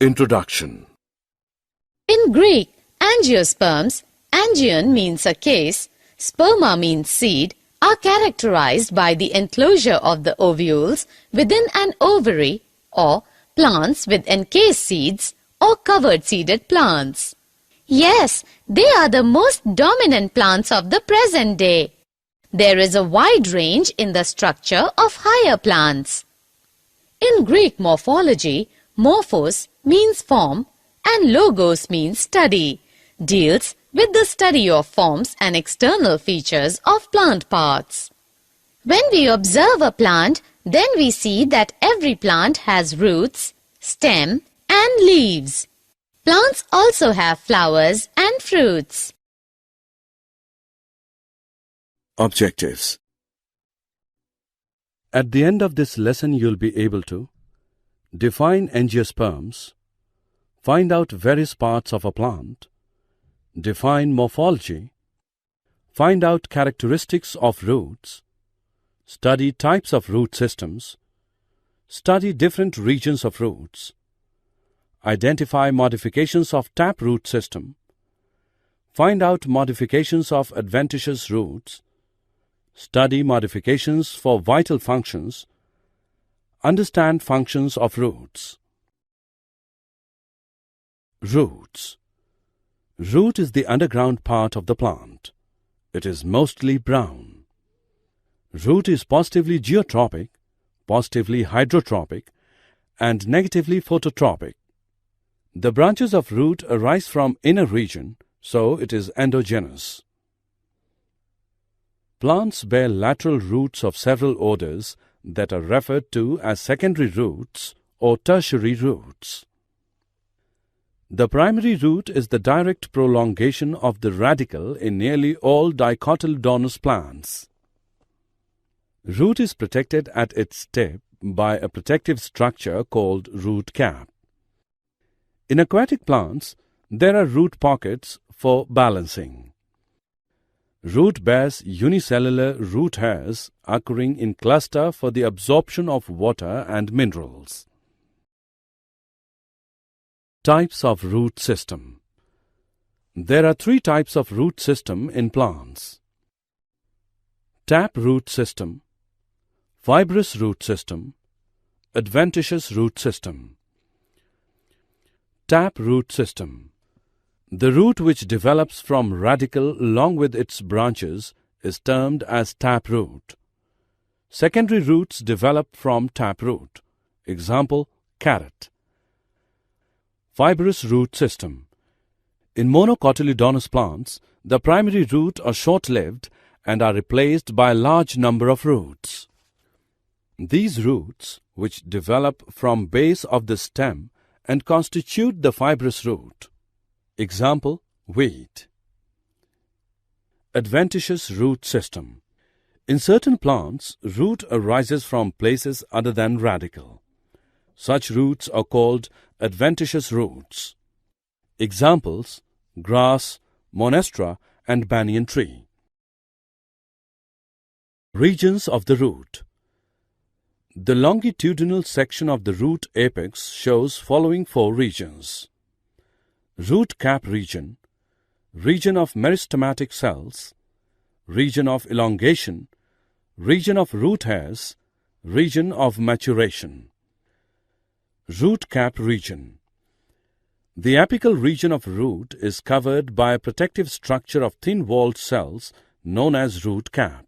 Introduction. In Greek, angiosperms, angion means a case, sperma means seed, are characterized by the enclosure of the ovules within an ovary or plants with encased seeds or covered seeded plants. Yes, they are the most dominant plants of the present day. There is a wide range in the structure of higher plants. In Greek morphology, morphos means form and logos means study, deals with the study of forms and external features of plant parts. When we observe a plant, then we see that every plant has roots, stem and leaves. Plants also have flowers and fruits. Objectives. At the end of this lesson, you'll be able to define angiosperms, find out various parts of a plant, define morphology, find out characteristics of roots, study types of root systems, study different regions of roots, identify modifications of taproot system, find out modifications of adventitious roots, study modifications for vital functions, understand functions of roots. Roots. Root is the underground part of the plant. It is mostly brown. Root is positively geotropic, positively hydrotropic, and negatively phototropic. The branches of root arise from inner region, so it is endogenous. Plants bear lateral roots of several orders that are referred to as secondary roots or tertiary roots. The primary root is the direct prolongation of the radicle in nearly all dicotyledonous plants. Root is protected at its tip by a protective structure called root cap. In aquatic plants, there are root pockets for balancing. Root bears unicellular root hairs occurring in cluster for the absorption of water and minerals. Types of root system. There are three types of root system in plants: tap root system, fibrous root system, adventitious root system. Tap root system. The root which develops from radicle along with its branches is termed as taproot. Secondary roots develop from taproot. Example, carrot. Fibrous root system. In monocotyledonous plants, the primary root are short-lived and are replaced by a large number of roots. These roots, which develop from base of the stem and constitute the fibrous root. Example, wheat. Adventitious root system. In certain plants, root arises from places other than radicle. Such roots are called adventitious roots. Examples, grass, monstera and banyan tree. Regions of the root. The longitudinal section of the root apex shows following four regions: root cap region, region of meristematic cells, region of elongation, region of root hairs, region of maturation. Root cap region. The apical region of root is covered by a protective structure of thin-walled cells known as root cap.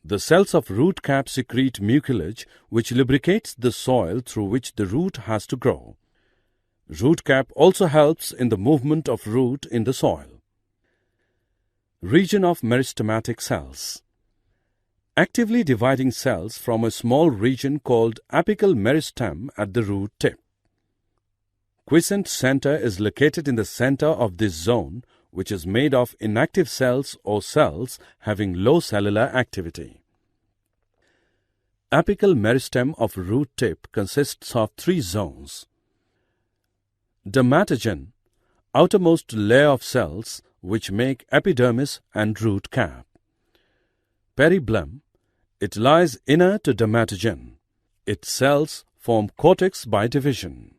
The cells of root cap secrete mucilage which lubricates the soil through which the root has to grow. Root cap also helps in the movement of root in the soil. Region of meristematic cells. Actively dividing cells from a small region called apical meristem at the root tip. Quiescent center is located in the center of this zone, which is made of inactive cells or cells having low cellular activity. Apical meristem of root tip consists of three zones: dermatogen, outermost layer of cells which make epidermis and root cap. Peribulum, it lies inner to dermatogen. Its cells form cortex by division.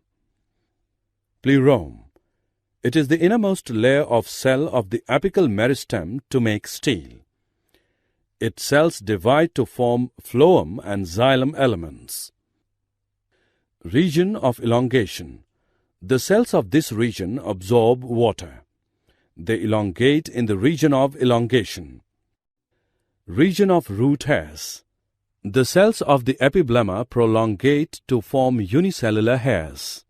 Plerome. It is the innermost layer of cell of the apical meristem to make steel. Its cells divide to form phloem and xylem elements. Region of elongation. The cells of this region absorb water. They elongate in the region of elongation. Region of root hairs. The cells of the epiblema prolongate to form unicellular hairs.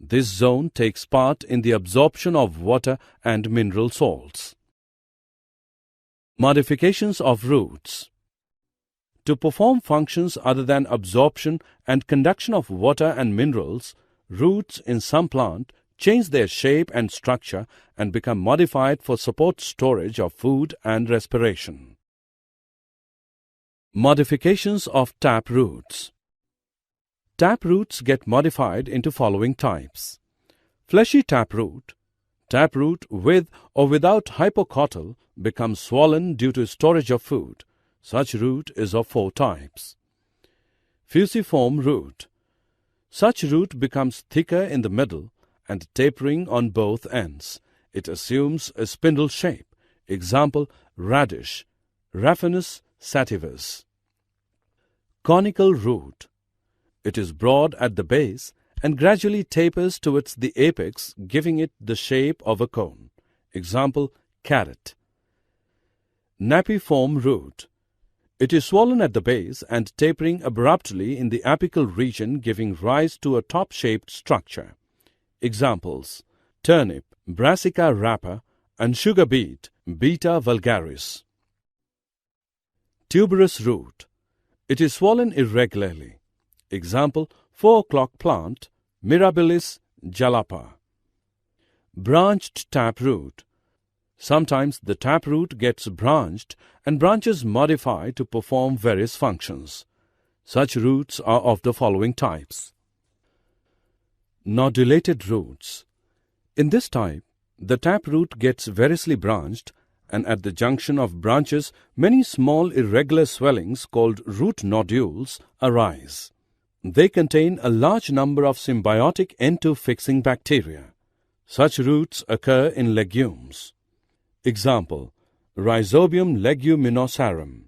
This zone takes part in the absorption of water and mineral salts. Modifications of roots. To perform functions other than absorption and conduction of water and minerals, roots in some plant change their shape and structure and become modified for support storage of food and respiration. Modifications of tap roots. Tap roots get modified into following types. Fleshy taproot with or without hypocotyl becomes swollen due to storage of food. Such root is of 4 types. Fusiform root. Such root becomes thicker in the middle and tapering on both ends. It assumes a spindle shape. Example, radish, Raphanus sativus. Conical root. It is broad at the base and gradually tapers towards the apex, giving it the shape of a cone. Example, carrot. Napiform root. It is swollen at the base and tapering abruptly in the apical region, giving rise to a top-shaped structure. Examples, turnip, Brassica rapa, and sugar beet, Beta vulgaris. Tuberous root. It is swollen irregularly. Example, 4 o'clock plant, Mirabilis jalapa. Branched taproot. Sometimes the taproot gets branched and branches modify to perform various functions. Such roots are of the following types. Nodulated roots. In this type, the taproot gets variously branched, and at the junction of branches many small irregular swellings called root nodules arise. They contain a large number of symbiotic N2 fixing bacteria. Such roots occur in legumes. Example, Rhizobium leguminosarum.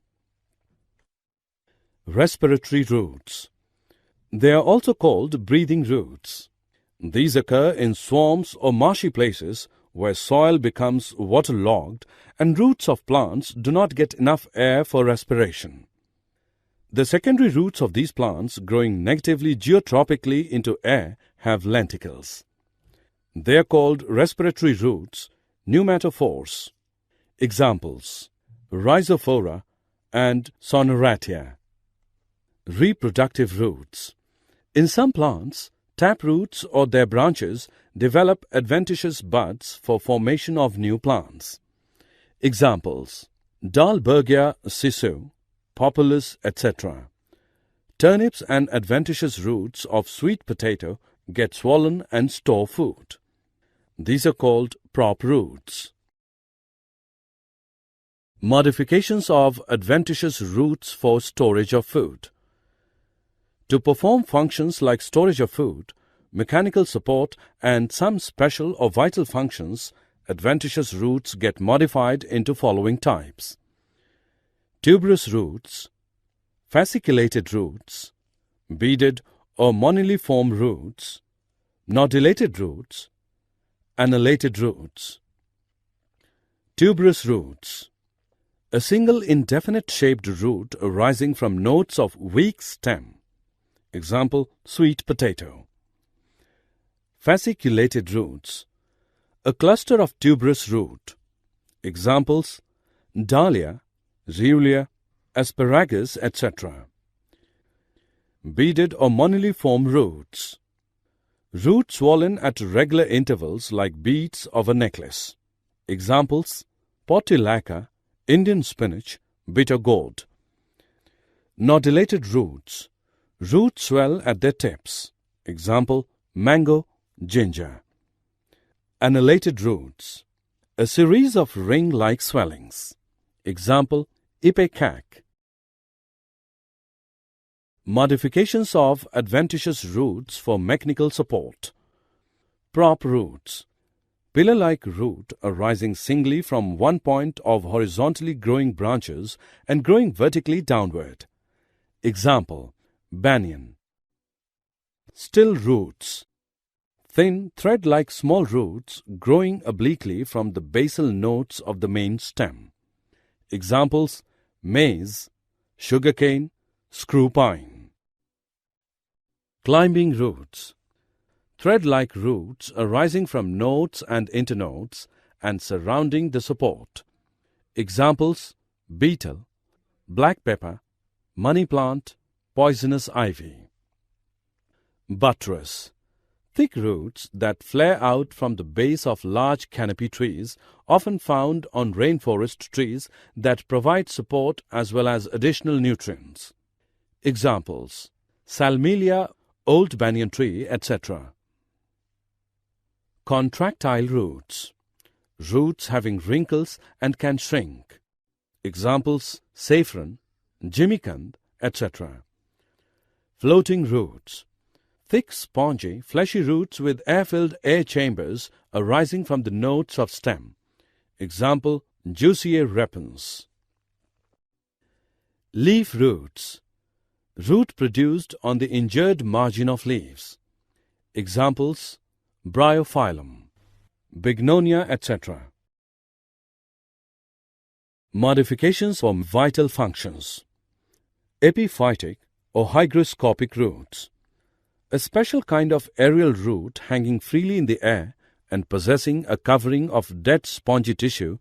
Respiratory roots. They are also called breathing roots. These occur in swamps or marshy places where soil becomes waterlogged and roots of plants do not get enough air for respiration. The secondary roots of these plants, growing negatively geotropically into air, have lenticles. They are called respiratory roots, pneumatophores. Examples, Rhizophora and Sonoratia. Reproductive roots. In some plants, taproots or their branches develop adventitious buds for formation of new plants. Examples, Dahlbergia sisu, Populus, etc. Turnips and adventitious roots of sweet potato get swollen and store food. These are called prop roots. Modifications of adventitious roots for storage of food. To perform functions like storage of food, mechanical support, and some special or vital functions, adventitious roots get modified into following types. Tuberous roots, fasciculated roots, beaded or moniliform roots, nodulated roots, annellated roots. Tuberous roots. A single indefinite-shaped root arising from nodes of weak stem. Example, sweet potato. Fasciculated roots. A cluster of tuberous root. Examples, dahlia, Zeolia, asparagus, etc. Beaded or moniliform roots. Roots swollen at regular intervals like beads of a necklace. Examples, portulaca, Indian spinach, bitter gourd. Nodulated roots. Roots swell at their tips. Example, mango, ginger. Annellated roots. A series of ring-like swellings. Example, ipecac. Modifications of adventitious roots for mechanical support. Prop roots. Pillar-like root arising singly from one point of horizontally growing branches and growing vertically downward. Example, banyan. Still roots. Thin, thread-like small roots growing obliquely from the basal nodes of the main stem. Examples, maize, sugarcane, screw pine. Climbing roots. Thread-like roots arising from nodes and internodes and surrounding the support. Examples, beetle, black pepper, money plant, poisonous ivy. Buttress. Thick roots that flare out from the base of large canopy trees, often found on rainforest trees that provide support as well as additional nutrients. Examples, salmelia, old banyan tree, etc. Contractile roots. Roots having wrinkles and can shrink. Examples, saffron, jimmycand, etc. Floating roots. Thick, spongy, fleshy roots with air-filled air chambers arising from the nodes of stem. Example, Jussier repens. Leaf roots. Root produced on the injured margin of leaves. Examples, Bryophyllum, Bignonia, etc. Modifications for vital functions. Epiphytic or hygroscopic roots. A special kind of aerial root hanging freely in the air and possessing a covering of dead spongy tissue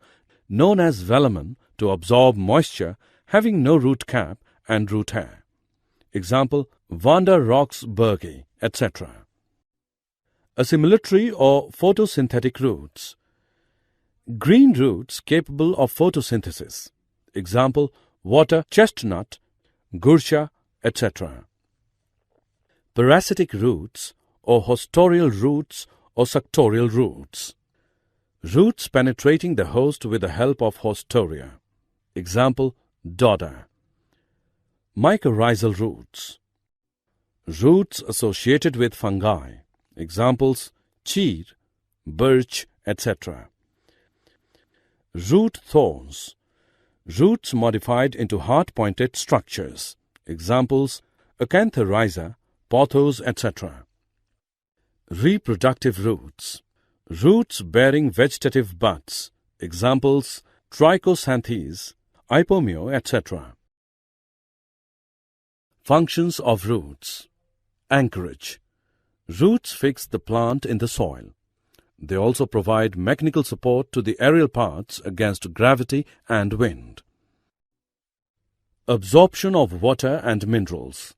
known as velamen to absorb moisture, having no root cap and root hair. Example, Vanda Roxburghi, etc. Assimilatory or photosynthetic roots. Green roots capable of photosynthesis. Example, water chestnut, gursha, etc. Parasitic roots or hostorial roots or suctorial roots. Roots penetrating the host with the help of hostoria. Example, dodder. Mycorrhizal roots. Roots associated with fungi. Examples, cheer, birch, etc. Root thorns. Roots modified into hard-pointed structures. Examples, Acanthoryza, pothos, etc. Reproductive roots. Roots bearing vegetative buds. Examples, Trichosanthes, Ipomeo, etc. Functions of roots. Anchorage. Roots fix the plant in the soil. They also provide mechanical support to the aerial parts against gravity and wind. Absorption of water and minerals.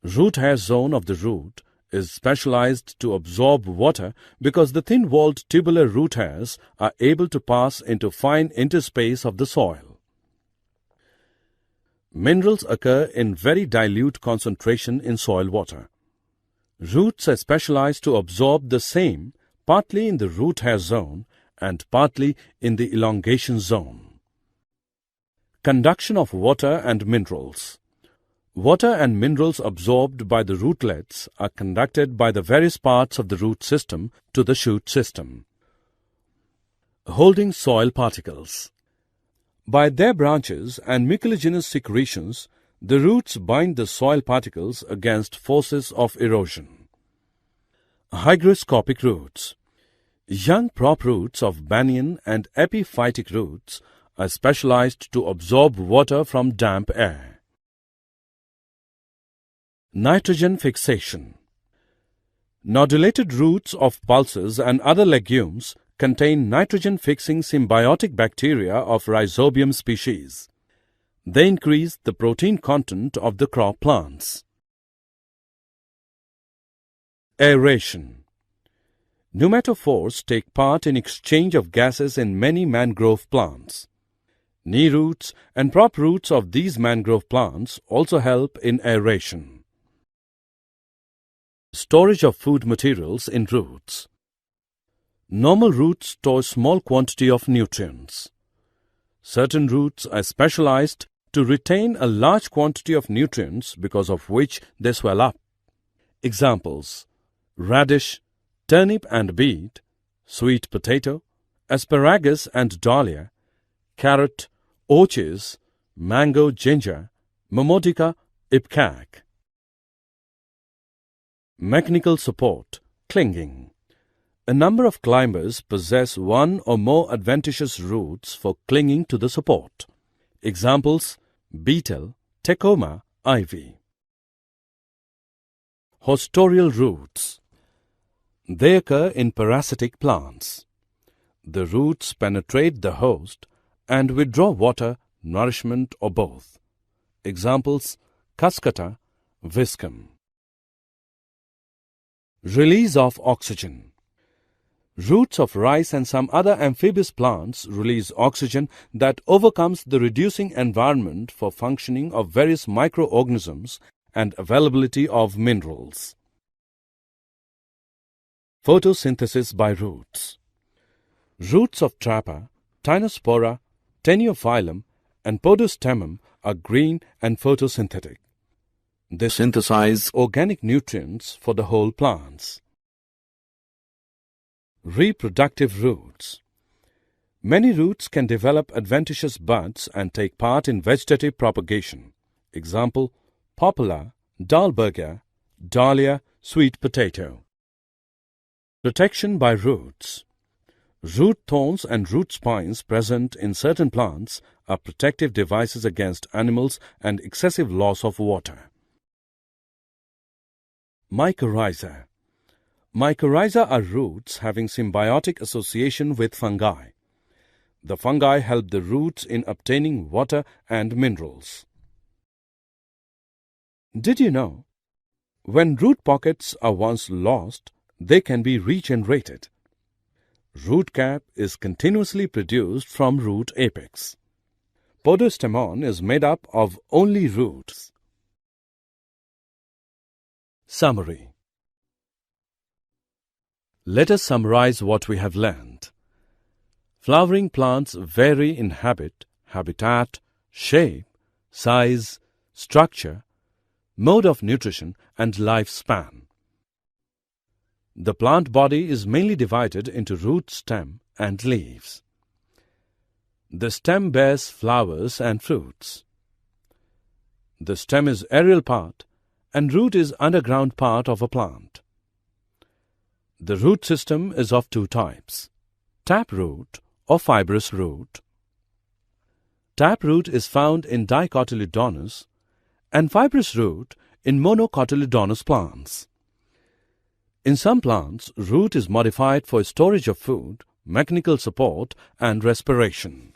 Root hair zone of the root is specialized to absorb water because the thin-walled tubular root hairs are able to pass into fine interspace of the soil. Minerals occur in very dilute concentration in soil water. Roots are specialized to absorb the same partly in the root hair zone and partly in the elongation zone. Conduction of water and minerals. Water and minerals absorbed by the rootlets are conducted by the various parts of the root system to the shoot system. Holding soil particles. By their branches and mucilaginous secretions, the roots bind the soil particles against forces of erosion. Hygroscopic roots. Young prop roots of banyan and epiphytic roots are specialized to absorb water from damp air. Nitrogen fixation. Nodulated roots of pulses and other legumes contain nitrogen-fixing symbiotic bacteria of Rhizobium species. They increase the protein content of the crop plants. Aeration. Pneumatophores take part in exchange of gases in many mangrove plants. Knee roots and prop roots of these mangrove plants also help in aeration. Storage of food materials in roots. Normal roots store small quantity of nutrients. Certain roots are specialized to retain a large quantity of nutrients because of which they swell up. Examples, radish, turnip and beet, sweet potato, asparagus and dahlia, carrot, orchids, mango ginger, Momodica ipcac. Mechanical support, clinging. A number of climbers possess one or more adventitious roots for clinging to the support. Examples: beetle, tecoma, ivy. Hostorial roots. They occur in parasitic plants. The roots penetrate the host and withdraw water, nourishment, or both. Examples: Cuscuta, viscum. Release of oxygen. Roots of rice and some other amphibious plants release oxygen that overcomes the reducing environment for functioning of various microorganisms and availability of minerals. Photosynthesis by roots. Roots of Trapa, Tinospora, Teniophyllum, and Podostemum are green and photosynthetic. They synthesize organic nutrients for the whole plants. Reproductive roots. Many roots can develop adventitious buds and take part in vegetative propagation. Example: poplar, dalbergia, dahlia, sweet potato. Protection by roots. Root thorns and root spines present in certain plants are protective devices against animals and excessive loss of water. Mycorrhiza. Mycorrhiza are roots having symbiotic association with fungi. The fungi help the roots in obtaining water and minerals. Did you know? When root pockets are once lost, they can be regenerated. Root cap is continuously produced from root apex. Podostemon is made up of only roots. Summary. Let us summarize what we have learned. Flowering plants vary in habit, habitat, shape, size, structure, mode of nutrition, and lifespan. The plant body is mainly divided into root, stem, and leaves. The stem bears flowers and fruits. The stem is aerial part and root is underground part of a plant. The root system is of two types: taproot or fibrous root. Taproot is found in dicotyledonous and fibrous root in monocotyledonous plants. In some plants, root is modified for storage of food, mechanical support, and respiration.